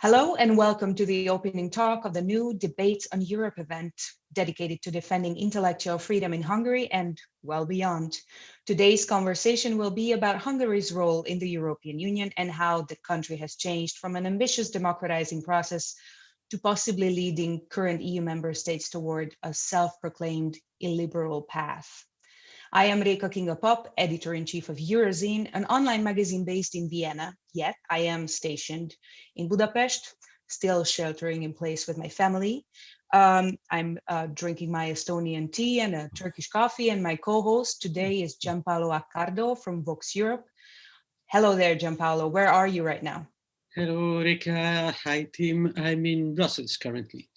Hello and welcome to the opening talk of the new Debates on Europe event dedicated to defending intellectual freedom in Hungary and well beyond. Today's conversation will be about Hungary's role in the European Union and how the country has changed from an ambitious democratizing process to possibly leading current EU member states toward a self-proclaimed illiberal path. I am Réka Kinga Papp, editor-in-chief of Eurozine, an online magazine based in Vienna, yet I am stationed in Budapest, still sheltering in place with my family. I'm drinking my Estonian tea and a Turkish coffee, and my co-host today is Gian-Paolo Accardo from Voxeurop. Hello there, Gian-Paolo. Where are you right now? Hello, Réka. Hi, team. I'm in Brussels currently.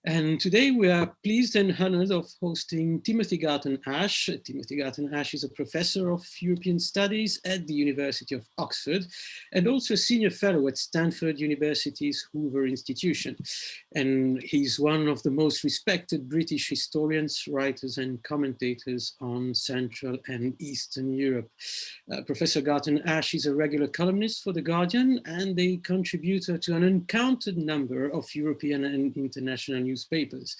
And today we are pleased and honored of hosting Timothy Garton Ash. Timothy Garton Ash is a professor of European Studies at the University of Oxford and also a senior fellow at Stanford University's Hoover Institution. And he's one of the most respected British historians, writers and commentators on Central and Eastern Europe. Professor Garton Ash is a regular columnist for The Guardian and a contributor to an uncounted number of European and international newspapers.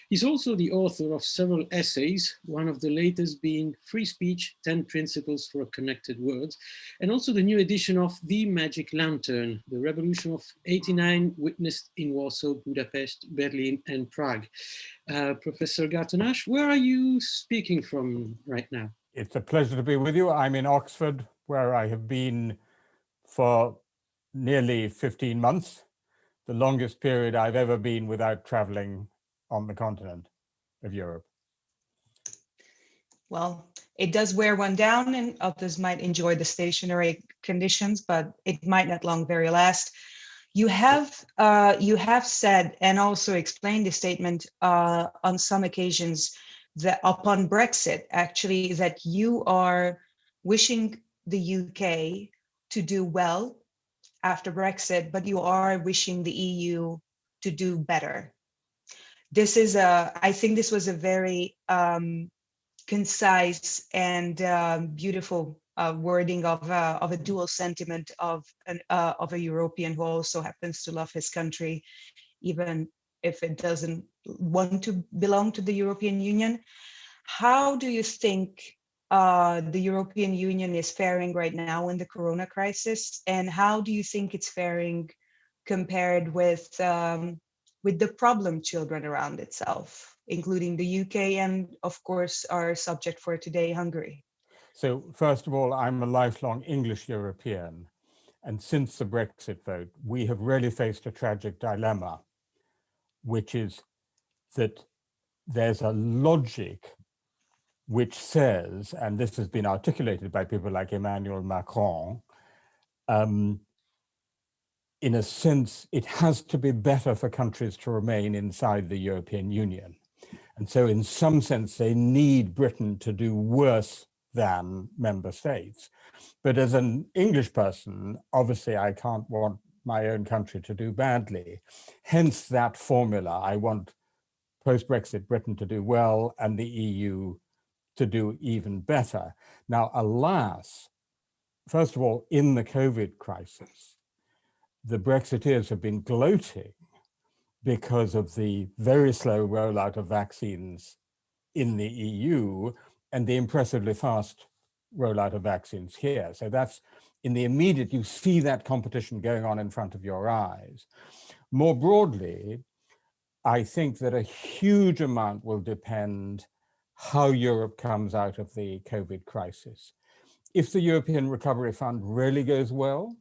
He's also the author of several essays, one of the latest being Free Speech, 10 Principles for a Connected World, and also the new edition of The Magic Lantern, the Revolution of '89 witnessed in Warsaw, Budapest, Berlin, and Prague. Professor Garton Ash, where are you speaking from right now? It's a pleasure to be with you. I'm in Oxford, where I have been for nearly 15 months. The longest period I've ever been without traveling on the continent of Europe. Well, it does wear one down and others might enjoy the stationary conditions, but it might not long very last. You have said and also explained the statement on some occasions that upon Brexit, actually, that you are wishing the UK to do well after Brexit, but you are wishing the EU to do better. This is I think this was a very concise and beautiful wording of a dual sentiment of a European who also happens to love his country, even if it doesn't want to belong to the European Union. How do you think the European Union is faring right now in the Corona crisis, and how do you think it's faring compared with the problem children around itself, including the UK and, of course, our subject for today, Hungary? So first of all, I'm a lifelong English European. And since the Brexit vote, we have really faced a tragic dilemma, which is that there's a logic which says, and this has been articulated by people like Emmanuel Macron, in a sense, it has to be better for countries to remain inside the European Union. And so in some sense, they need Britain to do worse than member states. But as an English person, obviously, I can't want my own country to do badly. Hence that formula. I want post-Brexit Britain to do well and the EU to do even better. Now, alas, first of all, in the COVID crisis, the Brexiteers have been gloating because of the very slow rollout of vaccines in the EU and the impressively fast rollout of vaccines here. So that's in the immediate, you see that competition going on in front of your eyes. More broadly, I think that a huge amount will depend how Europe comes out of the COVID crisis. If the European Recovery Fund really goes well,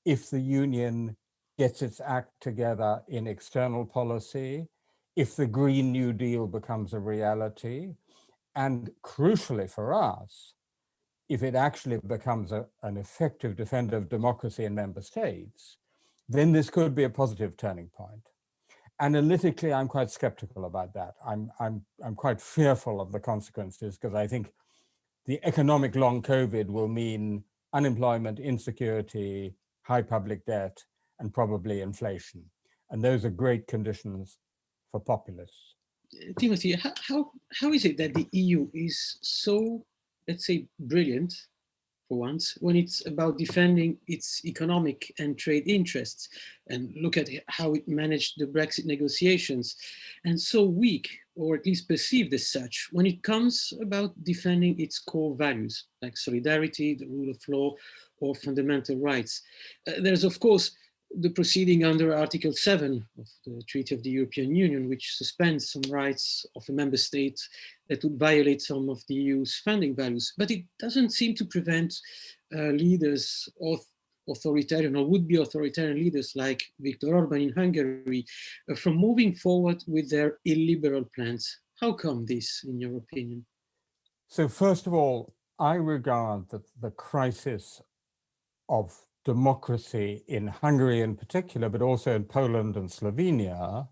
if the Union gets its act together in external policy, if the Green New Deal becomes a reality, and crucially for us, if it actually becomes an effective defender of democracy in member states, then this could be a positive turning point. Analytically, I'm quite skeptical about that. I'm quite fearful of the consequences because I think the economic long COVID will mean unemployment, insecurity, high public debt, and probably inflation. And those are great conditions for populists. Timothy, how is it that the EU is so, let's say, brilliant for once, when it's about defending its economic and trade interests. And look at how it managed the Brexit negotiations. And so weak, or at least perceived as such, when it comes about defending its core values, like solidarity, the rule of law, or fundamental rights. There's, of course, the proceeding under Article 7 of the Treaty of the European Union, which suspends some rights of a member state that would violate some of the EU's founding values. But it doesn't seem to prevent leaders of authoritarian or would-be authoritarian leaders like Viktor Orban in Hungary from moving forward with their illiberal plans. How come this, in your opinion? So first of all, I regard the crisis of democracy in Hungary in particular, but also in Poland and Slovenia,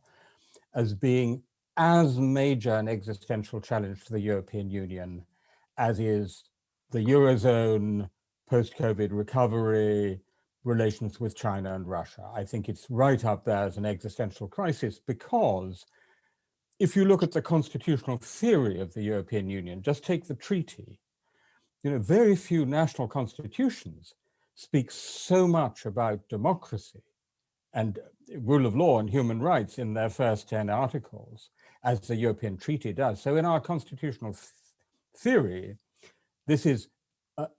as being as major an existential challenge to the European Union as is the Eurozone, post-COVID recovery, relations with China and Russia. I think it's right up there as an existential crisis, because if you look at the constitutional theory of the European Union, just take the treaty, very few national constitutions speak so much about democracy and rule of law and human rights in their first 10 articles as the European Treaty does. So in our constitutional theory, this is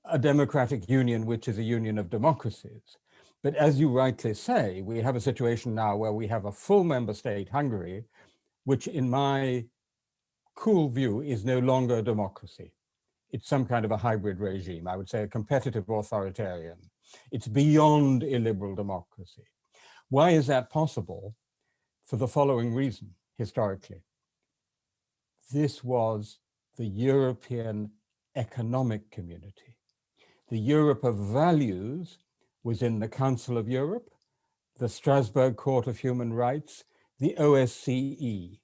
a democratic union, which is a union of democracies. But as you rightly say, we have a situation now where we have a full member state, Hungary, which in my cool view is no longer a democracy. It's some kind of a hybrid regime. I would say a competitive authoritarian. It's beyond illiberal democracy. Why is that possible? For the following reason, historically. This was the European economic community. The Europe of values was in the Council of Europe, the Strasbourg Court of Human Rights, the OSCE.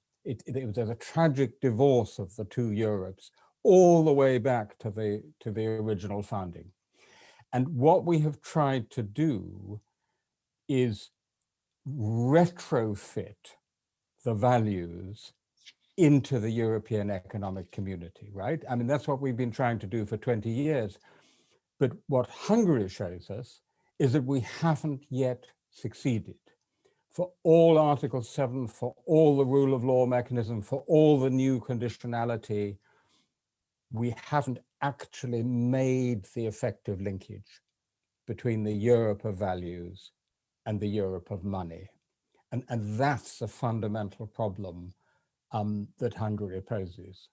There's a tragic divorce of the two Europes all the way back to the original founding. And what we have tried to do is retrofit the values into the European economic community, right? I mean, that's what we've been trying to do for 20 years. But what Hungary shows us is that we haven't yet succeeded. For all Article 7, for all the rule of law mechanism, for all the new conditionality, we haven't actually made the effective linkage between the Europe of values and the Europe of money. And that's a fundamental problem that Hungary poses.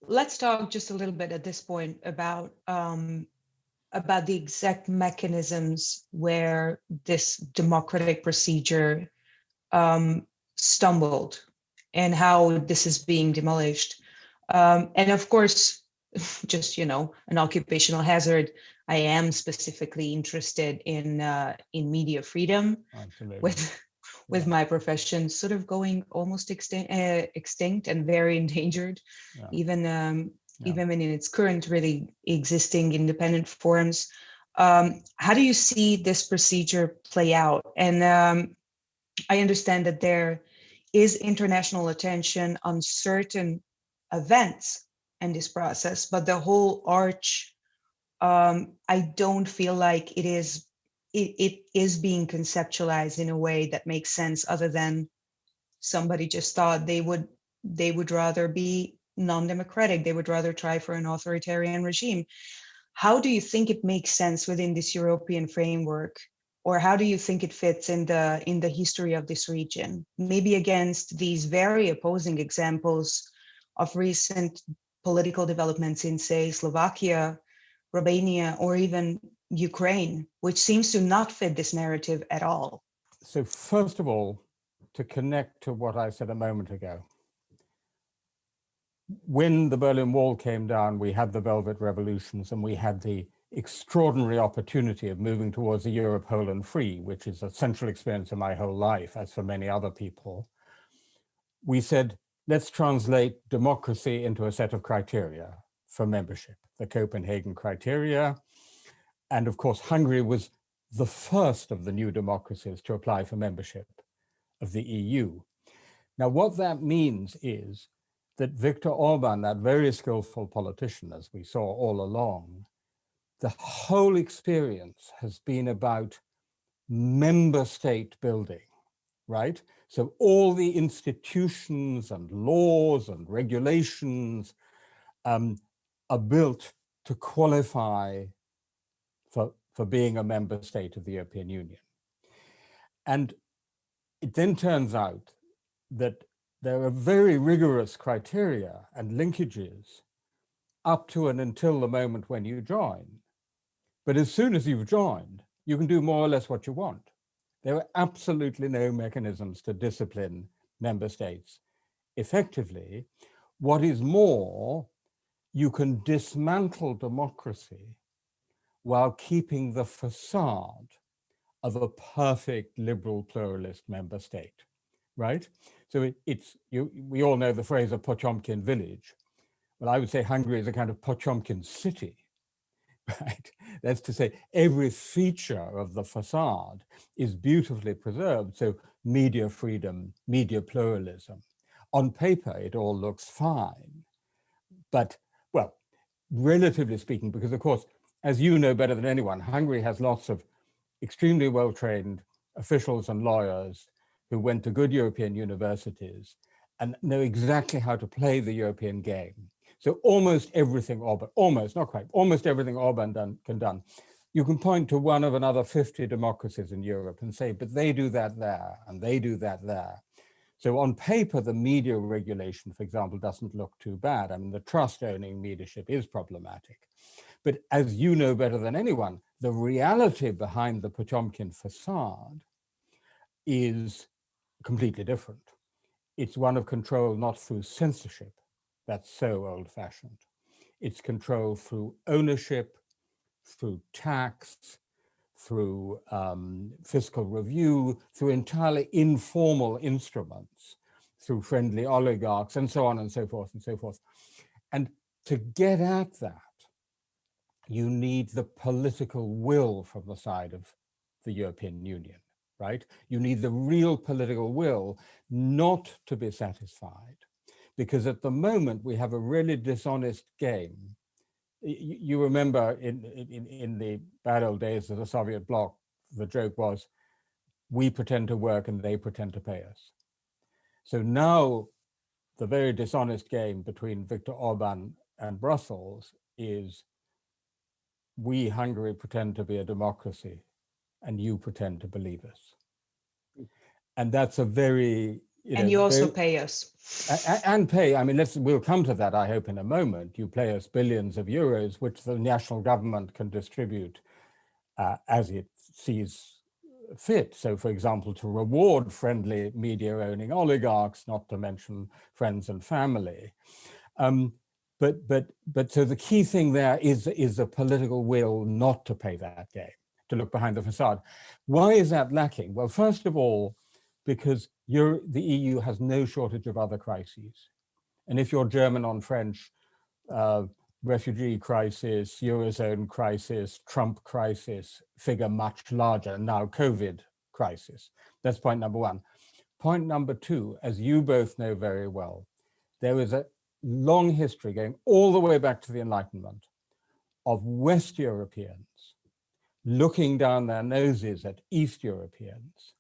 Let's talk just a little bit at this point about the exact mechanisms where this democratic procedure stumbled and how this is being demolished. And of course, just, an occupational hazard, I am specifically interested in media freedom. Absolutely. With my profession sort of going almost extinct and very endangered, even in its current really existing independent forms. How do you see this procedure play out? And I understand that there is international attention on certain events in this process, but the whole arch, I don't feel like it is being conceptualized in a way that makes sense, other than somebody just thought they would rather be non-democratic. They would rather try for an authoritarian regime. How do you think it makes sense within this European framework, or how do you think it fits in the history of this region? Maybe against these very opposing examples of recent political developments in, say, Slovakia, Romania, or even Ukraine, which seems to not fit this narrative at all. So first of all, to connect to what I said a moment ago, when the Berlin Wall came down, we had the Velvet Revolutions, and we had the extraordinary opportunity of moving towards a Europe whole and free, which is a central experience of my whole life, as for many other people. We said, let's translate democracy into a set of criteria for membership, the Copenhagen criteria. And of course, Hungary was the first of the new democracies to apply for membership of the EU. Now, what that means is that Viktor Orban, that very skillful politician, as we saw all along, the whole experience has been about member state building, right? So all the institutions and laws and regulations are built to qualify for being a member state of the European Union. And it then turns out that there are very rigorous criteria and linkages up to and until the moment when you join. But as soon as you've joined, you can do more or less what you want. There are absolutely no mechanisms to discipline member states effectively. What is more, you can dismantle democracy while keeping the facade of a perfect liberal pluralist member state, right? So we all know the phrase a Potemkin village. Well, I would say Hungary is a kind of Potemkin city, right? That's to say, every feature of the facade is beautifully preserved. So media freedom, media pluralism. On paper, it all looks fine. But, well, relatively speaking, because of course, as you know better than anyone, Hungary has lots of extremely well-trained officials and lawyers who went to good European universities and know exactly how to play the European game. So almost everything Orban, almost everything Orban can done. You can point to one of another 50 democracies in Europe and say, but they do that there, and they do that there. So on paper, the media regulation, for example, doesn't look too bad. I mean, the trust-owning mediaship is problematic. But as you know better than anyone, the reality behind the Potemkin facade is completely different. It's one of control not through censorship, that's so old-fashioned. It's control through ownership, through tax, through fiscal review, through entirely informal instruments, through friendly oligarchs, and so on and so forth and so forth. And to get at that, you need the political will from the side of the European Union, right? You need the real political will not to be satisfied, because at the moment we have a really dishonest game. You remember in the bad old days of the Soviet bloc, the joke was, we pretend to work and they pretend to pay us. So now the very dishonest game between Viktor Orban and Brussels is, we, Hungary, pretend to be a democracy and you pretend to believe us. And that's a very, and you also pay us. And pay, I mean, we'll come to that, I hope, in a moment. You pay us billions of euros, which the national government can distribute as it sees fit. So, for example, to reward friendly media-owning oligarchs, not to mention friends and family. But so the key thing there is a political will not to play that game, to look behind the facade. Why is that lacking? Well, first of all, because the EU has no shortage of other crises. And if you're German on French, refugee crisis, Eurozone crisis, Trump crisis figure much larger, now COVID crisis. That's point number one. Point number two, as you both know very well, there is a long history going all the way back to the Enlightenment of West Europeans looking down their noses at East Europeans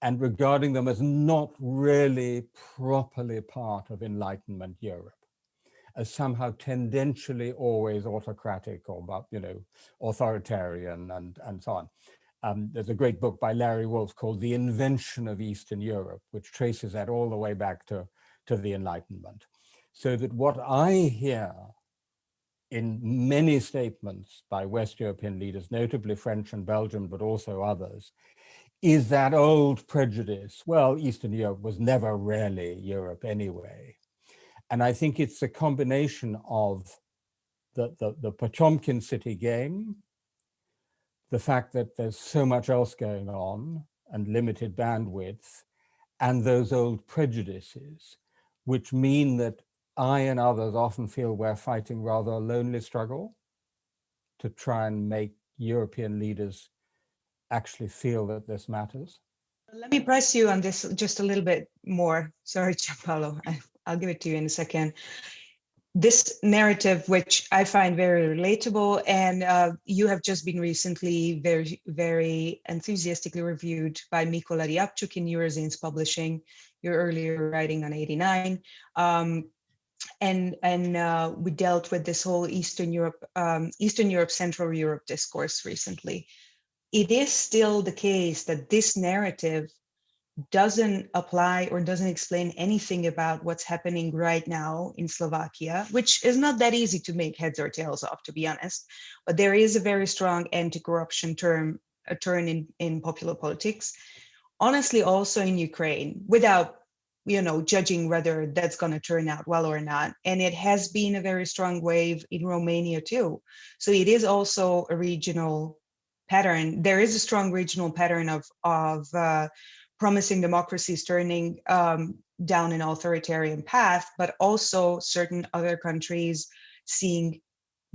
and regarding them as not really properly part of Enlightenment Europe, as somehow tendentially always autocratic or, authoritarian and so on. There's a great book by Larry Wolff called The Invention of Eastern Europe, which traces that all the way back to the Enlightenment. So that what I hear in many statements by West European leaders, notably French and Belgian, but also others, is that old prejudice, well, Eastern Europe was never really Europe anyway. And I think it's a combination of the Potemkin city game, the fact that there's so much else going on and limited bandwidth, and those old prejudices, which mean that I and others often feel we're fighting rather a lonely struggle to try and make European leaders actually feel that this matters. Let me press you on this just a little bit more. Sorry, Gian-Paolo, I'll give it to you in a second. this narrative, which I find very relatable, and you have just been recently very enthusiastically reviewed by Mikola Ryabchuk in Eurozine's publishing, your earlier writing on 89. And we dealt with this whole Eastern Europe, Central Europe discourse recently. It is still the case that this narrative doesn't apply or doesn't explain anything about what's happening right now in Slovakia, which is not that easy to make heads or tails of, to be honest. But there is a very strong anti-corruption turn in popular politics. Honestly, also in Ukraine, without judging whether that's going to turn out well or not. And it has been a very strong wave in Romania too. So it is also a regional pattern. There is a strong regional pattern of promising democracies turning down an authoritarian path, but also certain other countries seeing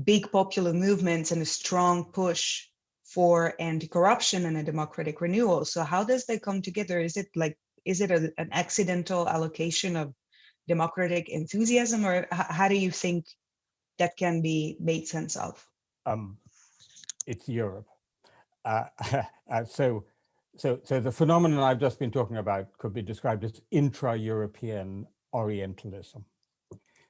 big popular movements and a strong push for anti-corruption and a democratic renewal. So how does that come together? Is it an accidental allocation of democratic enthusiasm, or how do you think that can be made sense of? It's Europe. So the phenomenon I've just been talking about could be described as intra-European Orientalism,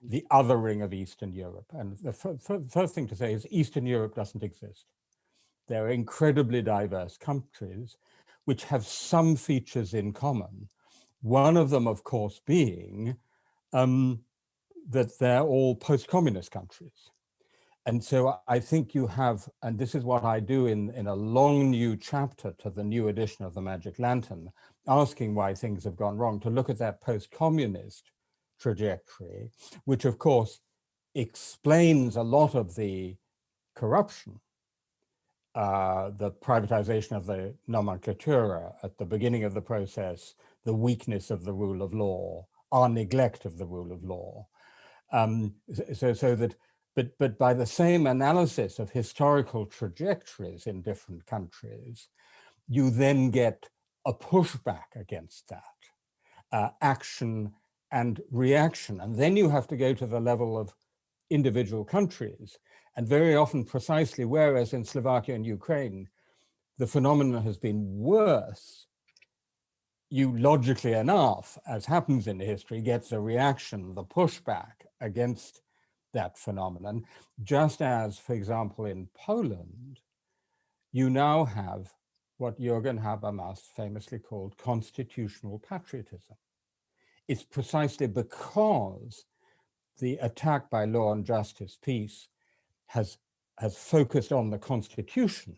the othering of Eastern Europe. And the first thing to say is Eastern Europe doesn't exist. They're incredibly diverse countries which have some features in common. One of them, of course, being that they're all post-communist countries. And so I think you have, and this is what I do in a long new chapter to the new edition of the Magic Lantern, asking why things have gone wrong, to look at that post-communist trajectory, which of course explains a lot of the corruption, the privatization of the nomenclatura at the beginning of the process, the weakness of the rule of law, our neglect of the rule of law. But by the same analysis of historical trajectories in different countries, you then get a pushback against that, action and reaction. And then you have to go to the level of individual countries. And very often precisely, whereas in Slovakia and Ukraine, the phenomenon has been worse, you logically enough, as happens in history, gets a reaction, the pushback against that phenomenon, just as, for example, in Poland, you now have what Jürgen Habermas famously called constitutional patriotism. It's precisely because the attack by Law and Justice peace has focused on the constitution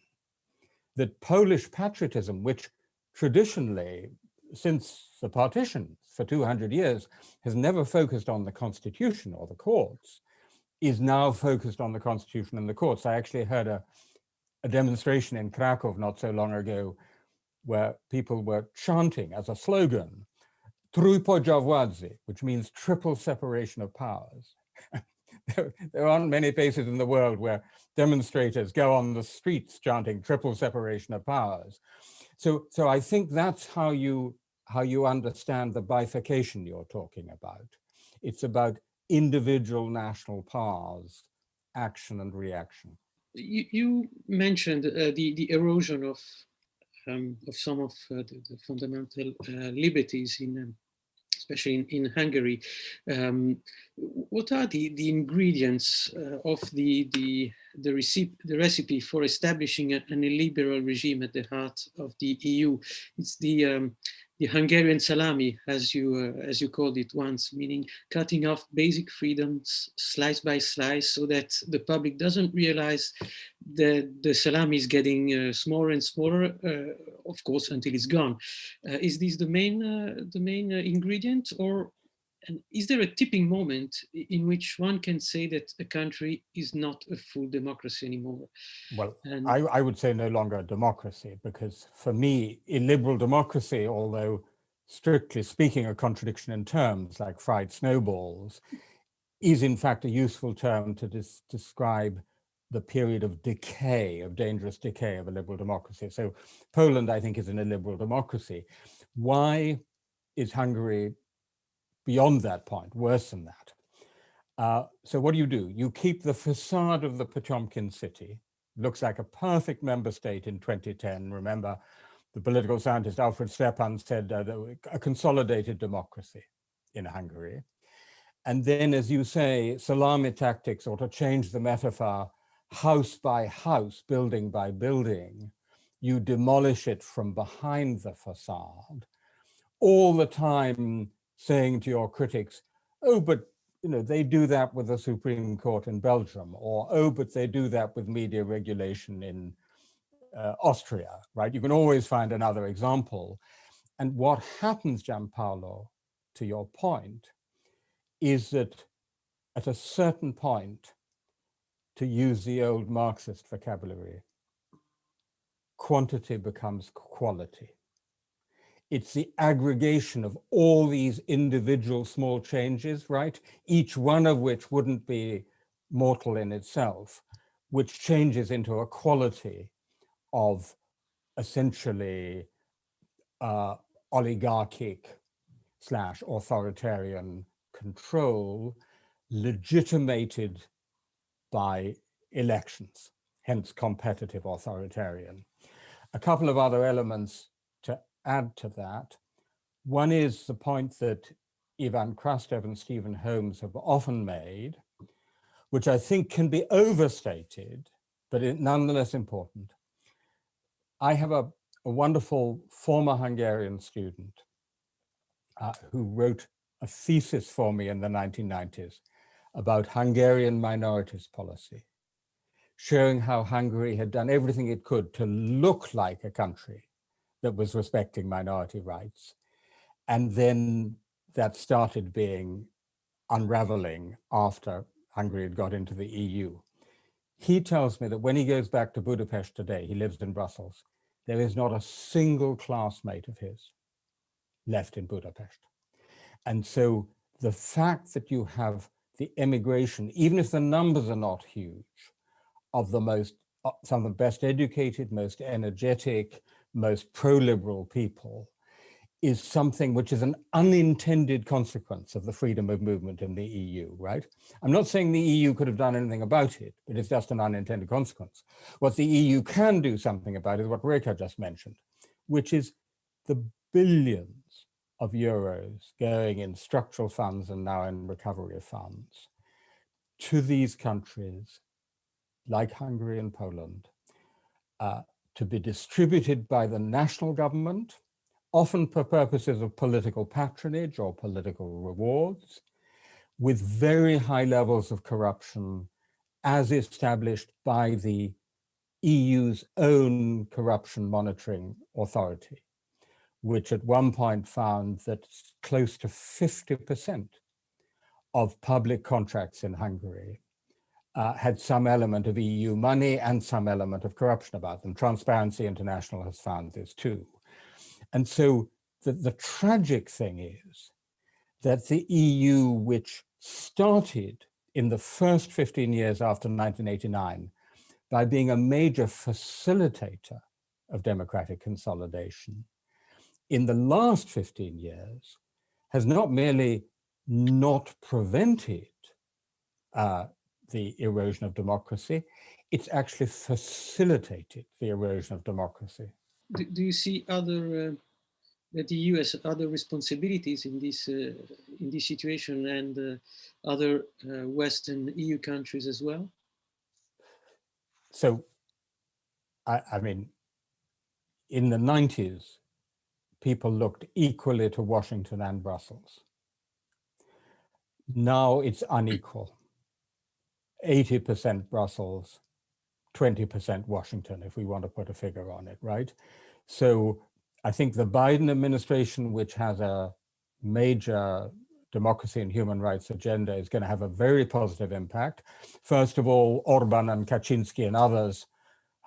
that Polish patriotism, which traditionally, since the partition for 200 years, has never focused on the constitution or the courts, is now focused on the constitution and the courts. I actually heard a demonstration in Krakow not so long ago where people were chanting as a slogan, trójpodział władzy, which means triple separation of powers. There aren't many places in the world where demonstrators go on the streets chanting triple separation of powers. So I think that's how you understand the bifurcation you're talking about. It's about individual national powers, action and reaction. You mentioned the erosion of some of the fundamental liberties especially in Hungary. What are the ingredients of the recipe for establishing an illiberal regime at the heart of the EU? It's the Hungarian salami, as you called it once, meaning cutting off basic freedoms slice by slice, so that the public doesn't realize that the salami is getting smaller and smaller, of course, until it's gone. Is this the main ingredient, or is there a tipping moment in which one can say that a country is not a full democracy anymore? Well, I would say no longer a democracy, because for me, illiberal democracy, although strictly speaking a contradiction in terms like fried snowballs, is in fact a useful term to describe the period of decay, of dangerous decay of a liberal democracy. So Poland, I think, is an illiberal democracy. Why is Hungary beyond that point, worse than that? So what do? You keep the facade of the Potemkin city. Looks like a perfect member state in 2010. Remember, the political scientist Alfred Stepan said a consolidated democracy in Hungary. And then, as you say, salami tactics, or to change the metaphor, house by house, building by building, you demolish it from behind the facade, all the time saying to your critics, oh, but they do that with the Supreme Court in Belgium, or, oh, but they do that with media regulation in Austria, right? You can always find another example. And what happens, Gian-Paolo, to your point, is that at a certain point, to use the old Marxist vocabulary, quantity becomes quality. It's the aggregation of all these individual small changes, right? Each one of which wouldn't be mortal in itself, which changes into a quality of essentially oligarchic / authoritarian control legitimated by elections, hence competitive authoritarian. A couple of other elements to add to that. One is the point that Ivan Krastev and Stephen Holmes have often made, which I think can be overstated, but it's nonetheless important. I have a wonderful former Hungarian student who wrote a thesis for me in the 1990s about Hungarian minorities policy, showing how Hungary had done everything it could to look like a country that was respecting minority rights. And then that started being unraveling after Hungary had got into the EU. He tells me that when he goes back to Budapest today, he lives in Brussels, there is not a single classmate of his left in Budapest. And so the fact that you have the emigration, even if the numbers are not huge, of the some of the best educated, most energetic, most pro-liberal people, is something which is an unintended consequence of the freedom of movement in the EU, right? I'm not saying the EU could have done anything about it, but it's just an unintended consequence. What the EU can do something about is what Réka just mentioned, which is the billions of euros going in structural funds and now in recovery funds to these countries like Hungary and Poland, to be distributed by the national government, often for purposes of political patronage or political rewards, with very high levels of corruption as established by the EU's own corruption monitoring authority, which at one point found that close to 50% of public contracts in Hungary had some element of EU money and some element of corruption about them. Transparency International has found this too. And so the tragic thing is that the EU, which started in the first 15 years after 1989 by being a major facilitator of democratic consolidation, in the last 15 years has not merely not prevented the erosion of democracy, it's actually facilitated the erosion of democracy. Do you see other that the EU has other responsibilities in this situation, and other Western EU countries as well? So, I mean, in the 90s, people looked equally to Washington and Brussels. Now it's unequal. 80% Brussels, 20% Washington, if we want to put a figure on it, right? So I think the Biden administration, which has a major democracy and human rights agenda, is going to have a very positive impact. First of all, Orban and Kaczynski and others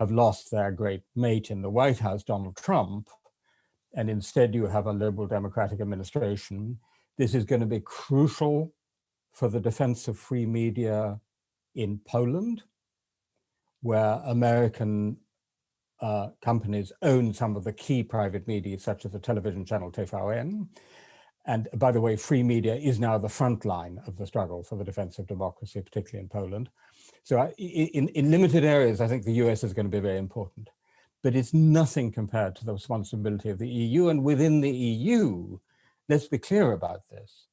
have lost their great mate in the White House, Donald Trump, and instead you have a liberal democratic administration. This is going to be crucial for the defense of free media in Poland, where American companies own some of the key private media, such as the television channel TVN. And by the way, free media is now the front line of the struggle for the defense of democracy, particularly in Poland. So in limited areas, I think the US is going to be very important, but it's nothing compared to the responsibility of the EU. And within the EU, let's be clear about this.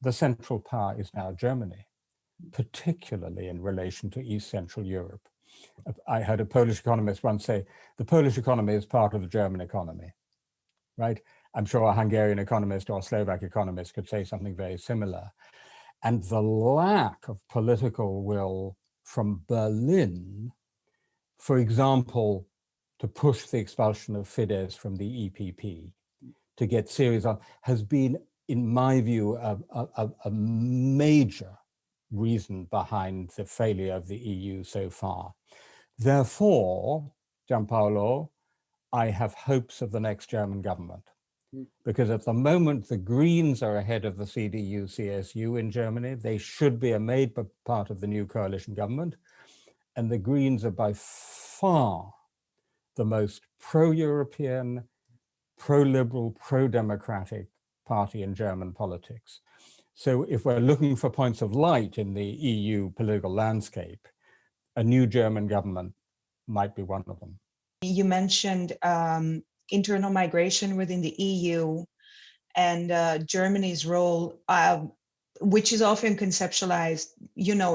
The central power is now Germany, particularly in relation to East Central Europe. I heard a Polish economist once say, the Polish economy is part of the German economy, right? I'm sure a Hungarian economist or a Slovak economist could say something very similar. And the lack of political will from Berlin, for example, to push the expulsion of Fidesz from the EPP, to get serious on, has been, in my view, a major reason behind the failure of the EU so far. Therefore, Gian-Paolo, I have hopes of the next German government, because at the moment the Greens are ahead of the CDU-CSU in Germany. They should be made part of the new coalition government, and the Greens are by far the most pro-European, pro-liberal, pro-democratic party in German politics. So if we're looking for points of light in the EU political landscape, a new German government might be one of them. You mentioned internal migration within the EU and Germany's role, which is often conceptualized,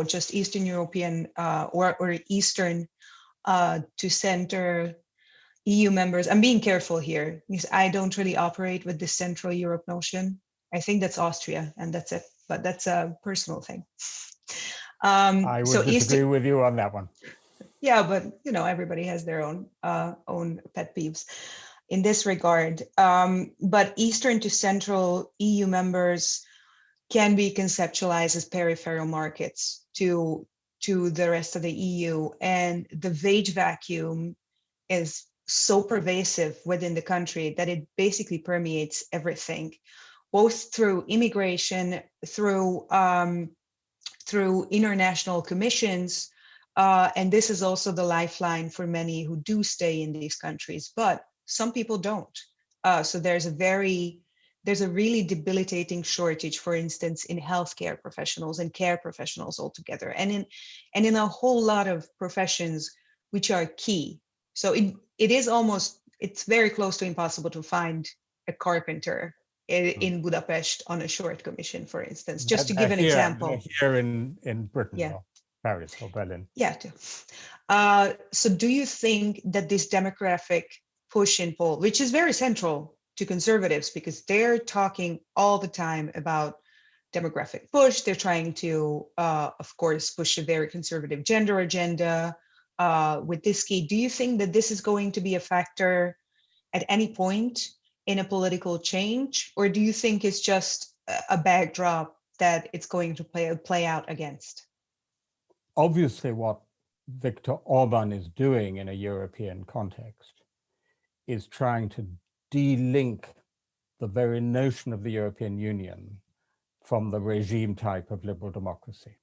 just Eastern European or Eastern to center EU members. I'm being careful here because I don't really operate with the Central Europe notion. I think that's Austria and that's it, but that's a personal thing. I would disagree with you on that one. Yeah, but everybody has their own pet peeves in this regard. But Eastern to Central EU members can be conceptualized as peripheral markets to the rest of the EU, and the wage vacuum is so pervasive within the country that it basically permeates everything, both through immigration, through international commissions. And this is also the lifeline for many who do stay in these countries, but some people don't. So there's a really debilitating shortage, for instance, in healthcare professionals and care professionals altogether, and in a whole lot of professions which are key. So it's very close to impossible to find a carpenter in Budapest on a short commission, for instance, just to give an example. Here in Britain, yeah. or Paris or Berlin. Yeah. So do you think that this demographic push in Poland, which is very central to conservatives because they're talking all the time about demographic push, they're trying to, of course, push a very conservative gender agenda with this key. Do you think that this is going to be a factor at any point in a political change, or do you think it's just a backdrop that it's going to play out against? Obviously, what Viktor Orban is doing in a European context is trying to de-link the very notion of the European Union from the regime type of liberal democracy.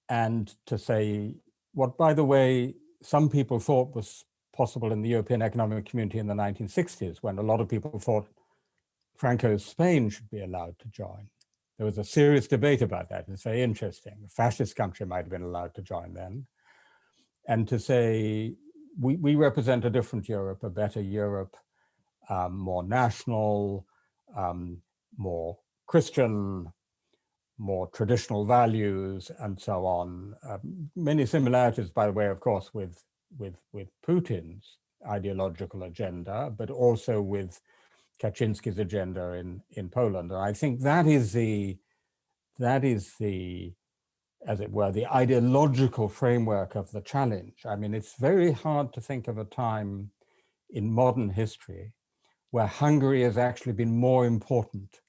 And to say what, by the way, some people thought was possible in the European Economic Community in the 1960s, when a lot of people thought Franco's Spain should be allowed to join. There was a serious debate about that. It's very interesting. A fascist country might have been allowed to join then. And to say, we represent a different Europe, a better Europe, more national, more Christian, more traditional values, and so on. Many similarities, by the way, of course, with Putin's ideological agenda, but also with Kaczynski's agenda in Poland. And I think that is the, as it were, the ideological framework of the challenge. I mean, it's very hard to think of a time in modern history where Hungary has actually been more important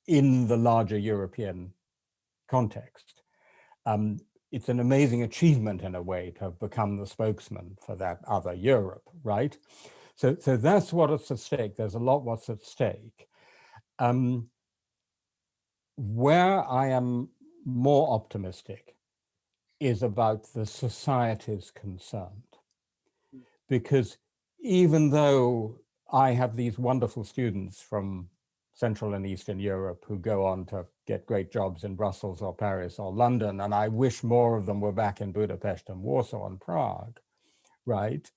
in the larger European context. It's an amazing achievement in a way to have become the spokesman for that other Europe, right? So that's what's at stake. There's a lot what's at stake. Where I am more optimistic is about the societies concerned. Because even though I have these wonderful students from Central and Eastern Europe who go on to get great jobs in Brussels or Paris or London, and I wish more of them were back in Budapest and Warsaw and Prague, right?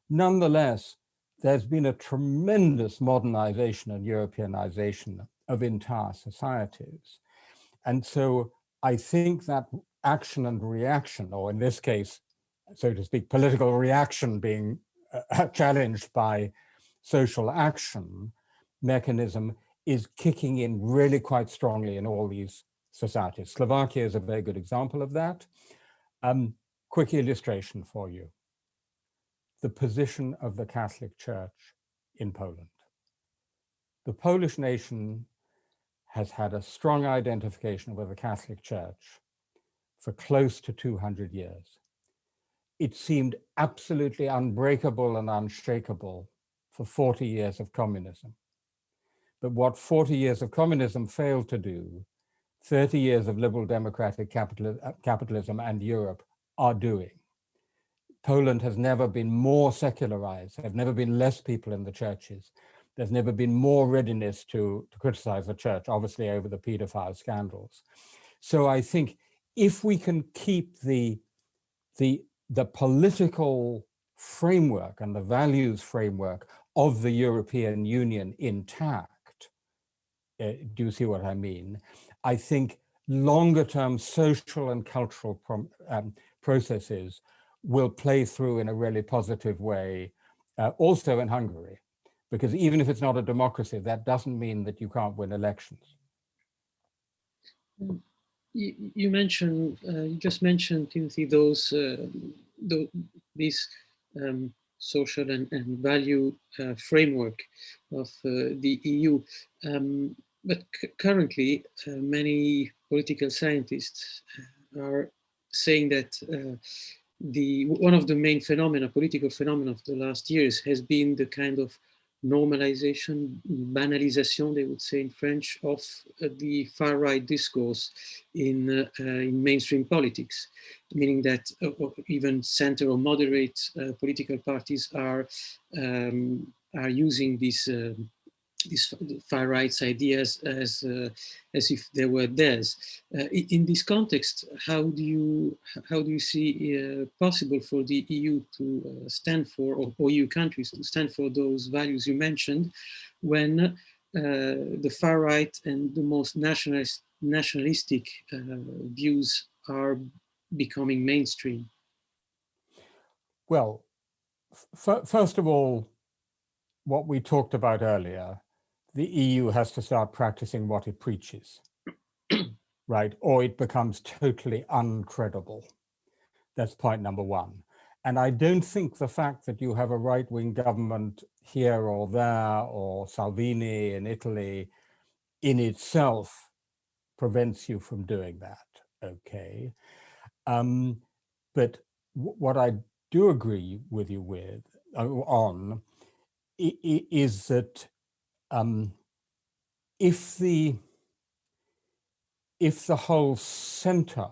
Nonetheless, there's been a tremendous modernization and Europeanization of entire societies. And so I think that action and reaction, or in this case, so to speak, political reaction being challenged by social action mechanism is kicking in really quite strongly in all these societies. Slovakia is a very good example of that. Quick illustration for you. The position of the Catholic Church in Poland. The Polish nation has had a strong identification with the Catholic Church for close to 200 years. It seemed absolutely unbreakable and unshakable for 40 years of communism. But what 40 years of communism failed to do, 30 years of liberal democratic capitalism and Europe are doing. Poland has never been more secularized. There have never been less people in the churches. There's never been more readiness to criticize the church, obviously over the pedophile scandals. So I think if we can keep the political framework and the values framework of the European Union intact, do you see what I mean? I think longer term social and cultural processes will play through in a really positive way, also in Hungary, because even if it's not a democracy, that doesn't mean that you can't win elections. You just mentioned, Timothy, these social and value framework of the EU. But currently, many political scientists are saying that one of the main political phenomena of the last years has been the kind of normalization, banalisation, they would say in French, of the far-right discourse in mainstream politics, meaning that even center or moderate political parties are using these far right's ideas as if they were theirs. In this context, how do you see possible for the EU to stand for, or EU countries to stand for those values you mentioned, when the far right and the most nationalistic views are becoming mainstream? Well, first of all, what we talked about earlier, the EU has to start practicing what it preaches, right? Or it becomes totally uncredible. That's point number one. And I don't think the fact that you have a right-wing government here or there, or Salvini in Italy, in itself prevents you from doing that, okay? But what I do agree with you on is that if the whole center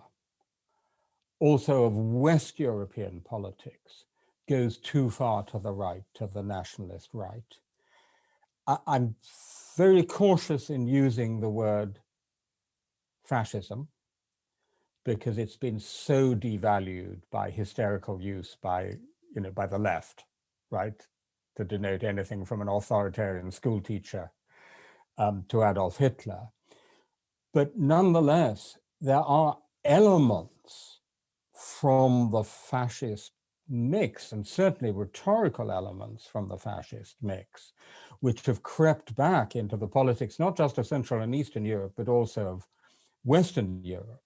also of West European politics goes too far to the right, to the nationalist right, I'm very cautious in using the word fascism, because it's been so devalued by hysterical use by the left, right, to denote anything from an authoritarian school teacher to Adolf Hitler. But nonetheless, there are elements from the fascist mix, and certainly rhetorical elements from the fascist mix, which have crept back into the politics, not just of Central and Eastern Europe, but also of Western Europe.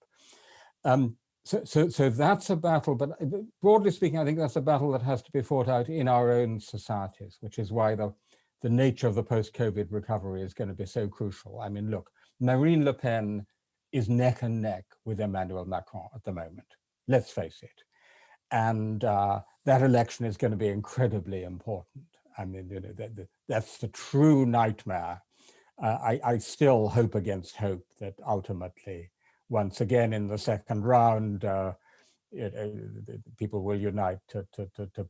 So that's a battle, but broadly speaking, I think that's a battle that has to be fought out in our own societies, which is why the nature of the post-COVID recovery is going to be so crucial. I mean, look, Marine Le Pen is neck and neck with Emmanuel Macron at the moment. Let's face it. And that election is going to be incredibly important. I mean, that's the true nightmare. I still hope against hope that ultimately, once again in the second round, people will unite to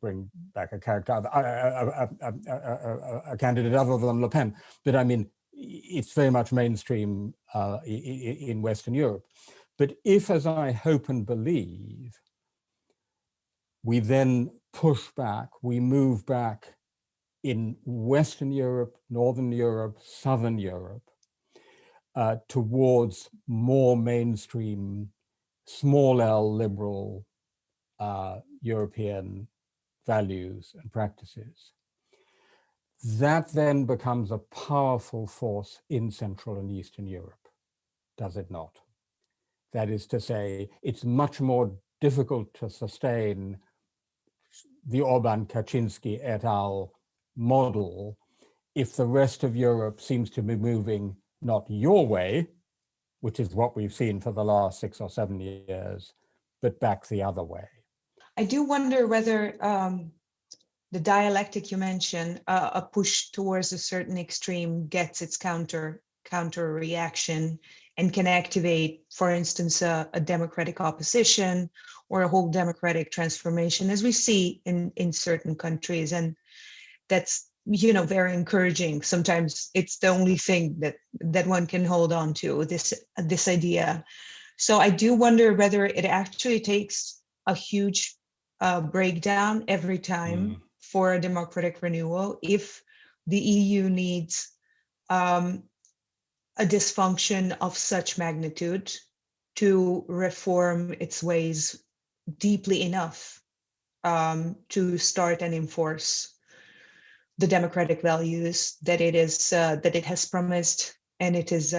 bring back a candidate other than Le Pen. But I mean, it's very much mainstream in Western Europe. But if, as I hope and believe, we then push back, we move back in Western Europe, Northern Europe, Southern Europe, towards more mainstream, small L liberal European values and practices, that then becomes a powerful force in Central and Eastern Europe, does it not? That is to say, it's much more difficult to sustain the Orban-Kaczynski et al. Model if the rest of Europe seems to be moving not your way, which is what we've seen for the last 6 or 7 years, but back the other way. I do wonder whether the dialectic you mentioned, a push towards a certain extreme gets its counter reaction and can activate, for instance, a democratic opposition or a whole democratic transformation, as we see in certain countries. And that's, very encouraging. Sometimes it's the only thing that one can hold on to, this idea. So I do wonder whether it actually takes a huge breakdown every time for a democratic renewal, if the EU needs a dysfunction of such magnitude to reform its ways deeply enough to start and enforce the democratic values that it has promised, and it is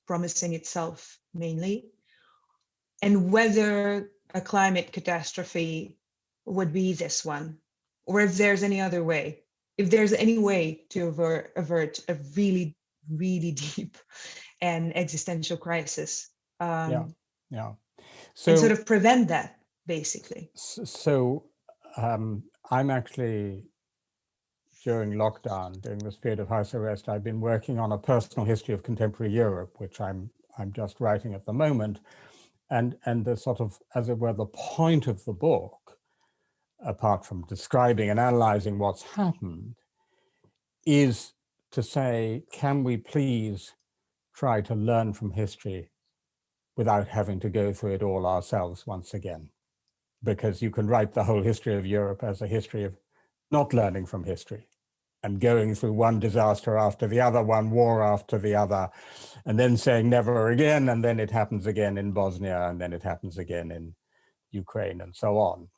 promising itself mainly, and whether a climate catastrophe would be this one, or if there's any other way, if there's any way to avert a really, really deep and existential crisis. So, and sort of prevent that, basically. So I'm actually, during lockdown, during this period of house arrest, I've been working on a personal history of contemporary Europe, which I'm just writing at the moment. And the sort of, as it were, the point of the book, apart from describing and analyzing what's happened, is to say, can we please try to learn from history without having to go through it all ourselves once again? Because you can write the whole history of Europe as a history of not learning from history and going through one disaster after the other, one war after the other, and then saying never again, and then it happens again in Bosnia, and then it happens again in Ukraine, and so on.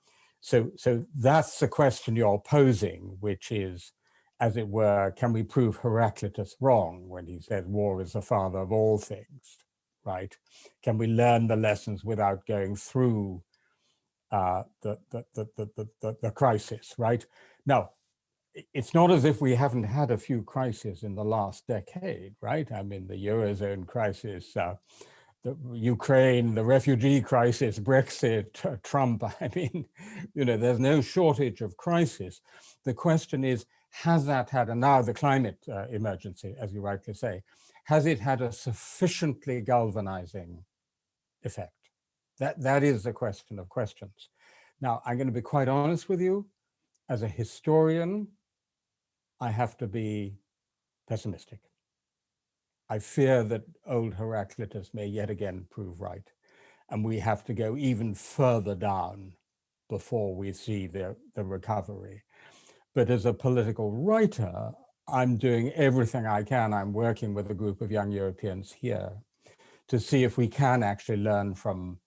So that's the question you're posing, which is, as it were, can we prove Heraclitus wrong when he says war is the father of all things, right? Can we learn the lessons without going through the crisis, right? Now, it's not as if we haven't had a few crises in the last decade, right? I mean, the Eurozone crisis, the Ukraine, the refugee crisis, Brexit, Trump. I mean, there's no shortage of crisis. The question is, has that had, and now the climate emergency, as you rightly say, has it had a sufficiently galvanizing effect? That is the question of questions. Now, I'm going to be quite honest with you. As a historian, I have to be pessimistic. I fear that old Heraclitus may yet again prove right, and we have to go even further down before we see the recovery. But as a political writer, I'm doing everything I can. I'm working with a group of young Europeans here to see if we can actually learn from,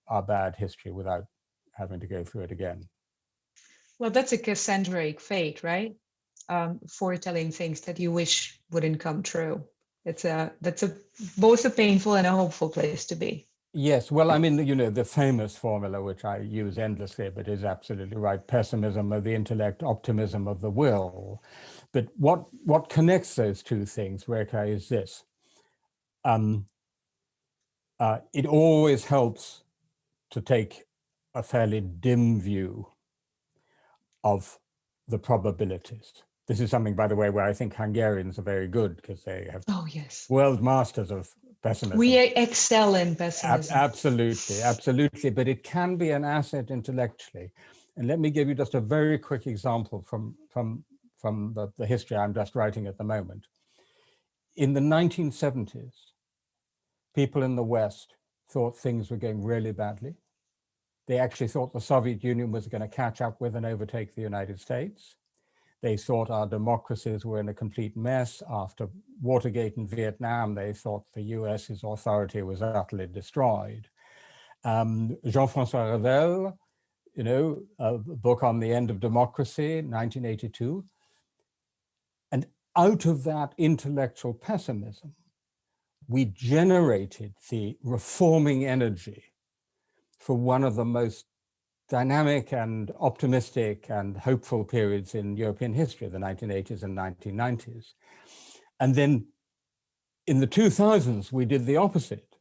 our bad history without having to go through it again. Well, that's a Cassandric fate, right? Foretelling things that you wish wouldn't come true. That's both a painful and a hopeful place to be. Yes, well, I mean, the famous formula, which I use endlessly, but is absolutely right: pessimism of the intellect, optimism of the will. But what connects those two things, Réka, is this. It always helps to take a fairly dim view of the probabilities. This is something, by the way, where I think Hungarians are very good, because they have world masters of pessimism. We excel in pessimism. Absolutely. But it can be an asset intellectually. And let me give you just a very quick example from from the history I'm just writing at the moment. In the 1970s, people in the West thought things were going really badly. They actually thought the Soviet Union was going to catch up with and overtake the United States. They thought our democracies were in a complete mess. After Watergate and Vietnam, they thought the US's authority was utterly destroyed. Jean-François Revel, a book on the end of democracy, 1982. And out of that intellectual pessimism, we generated the reforming energy for one of the most dynamic and optimistic and hopeful periods in European history, the 1980s and 1990s. And then in the 2000s, we did the opposite.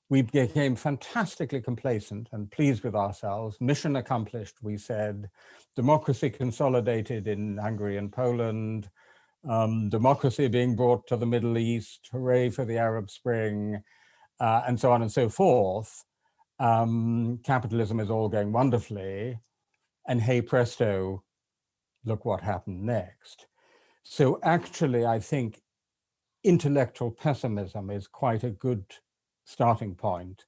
We became fantastically complacent and pleased with ourselves. Mission accomplished, we said. Democracy consolidated in Hungary and Poland. Democracy being brought to the Middle East. Hooray for the Arab Spring, and so on and so forth. Capitalism is all going wonderfully, and hey presto, look what happened next. So actually, I think intellectual pessimism is quite a good starting point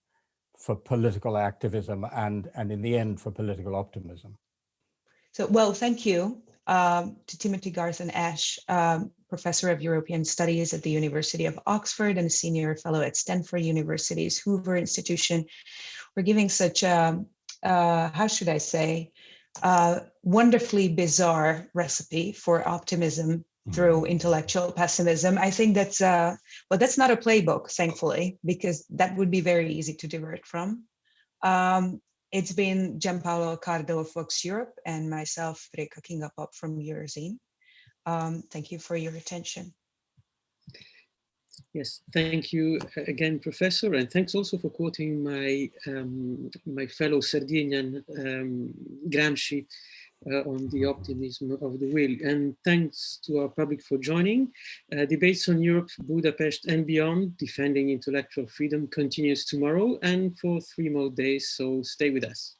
for political activism and in the end for political optimism. So, well, thank you to Timothy Garton Ash, Professor of European Studies at the University of Oxford and a Senior Fellow at Stanford University's Hoover Institution. We're giving such a, how should I say, wonderfully bizarre recipe for optimism through intellectual pessimism. I think that's, well, that's not a playbook, thankfully, because that would be very easy to divert from. It's been Gian-Paolo Accardo of Voxeurop and myself, Réka Kinga Papp from Eurozine. Thank you for your attention. Yes, thank you again, Professor, and thanks also for quoting my my fellow Sardinian Gramsci on the optimism of the will. And thanks to our public for joining. Debates on Europe, Budapest and beyond, defending intellectual freedom continues tomorrow and for 3 more days, so stay with us.